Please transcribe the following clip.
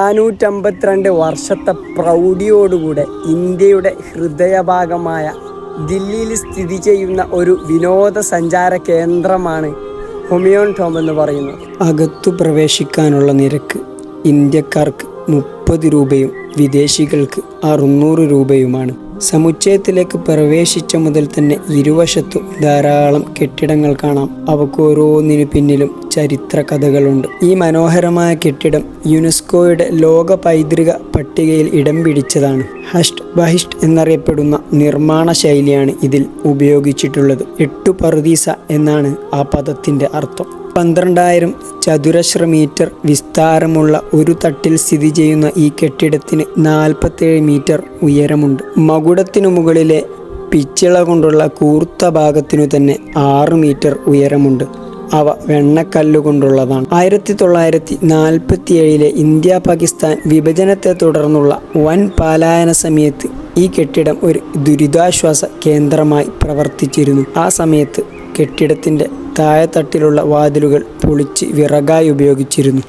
452 വർഷത്തെ പ്രൗഢിയോടുകൂടെ ഇന്ത്യയുടെ ഹൃദയഭാഗമായ ദില്ലിയിൽ സ്ഥിതി ചെയ്യുന്ന ഒരു വിനോദസഞ്ചാര കേന്ദ്രമാണ് ഹുമയൂൺ ടോംബ് എന്ന് പറയുന്നത്. അകത്തു പ്രവേശിക്കാനുള്ള നിരക്ക് ഇന്ത്യക്കാർക്ക് 30 രൂപയും വിദേശികൾക്ക് 600 രൂപയുമാണ്. സമുച്ചയത്തിലേക്ക് പ്രവേശിച്ച മുതൽ തന്നെ ഇരുവശത്തും ധാരാളം കെട്ടിടങ്ങൾ കാണാം. അവക്ക് ഓരോന്നിനു പിന്നിലും ചരിത്ര കഥകളുണ്ട്. ഈ മനോഹരമായ കെട്ടിടം യുനെസ്കോയുടെ ലോക പൈതൃക പട്ടികയിൽ ഇടം പിടിച്ചതാണ്. ഹഷ്ട് ബഹിഷ്ട് എന്നറിയപ്പെടുന്ന നിർമ്മാണ ശൈലിയാണ് ഇതിൽ ഉപയോഗിച്ചിട്ടുള്ളത്. 8 പറുദീസ എന്നാണ് ആ പദത്തിൻ്റെ അർത്ഥം. 12,000 ചതുരശ്ര മീറ്റർ വിസ്താരമുള്ള ഒരു തട്ടിൽ സ്ഥിതി ചെയ്യുന്ന ഈ കെട്ടിടത്തിന് 47 മീറ്റർ ഉയരമുണ്ട്. മകുടത്തിനു മുകളിലെ പിച്ചിള കൊണ്ടുള്ള കൂർത്ത ഭാഗത്തിനു തന്നെ 6 മീറ്റർ ഉയരമുണ്ട്. അവ വെണ്ണക്കല്ലുകൊണ്ടുള്ളതാണ്. 1947 ഇന്ത്യ പാകിസ്ഥാൻ വിഭജനത്തെ തുടർന്നുള്ള വൻ പലായന സമയത്ത് ഈ കെട്ടിടം ഒരു ദുരിതാശ്വാസ കേന്ദ്രമായി പ്രവർത്തിച്ചിരുന്നു. ആ സമയത്ത് കെട്ടിടത്തിൻ്റെ താഴെത്തട്ടിലുള്ള വാതിലുകൾ പൊളിച്ച് വിറകായി ഉപയോഗിച്ചിരുന്നു.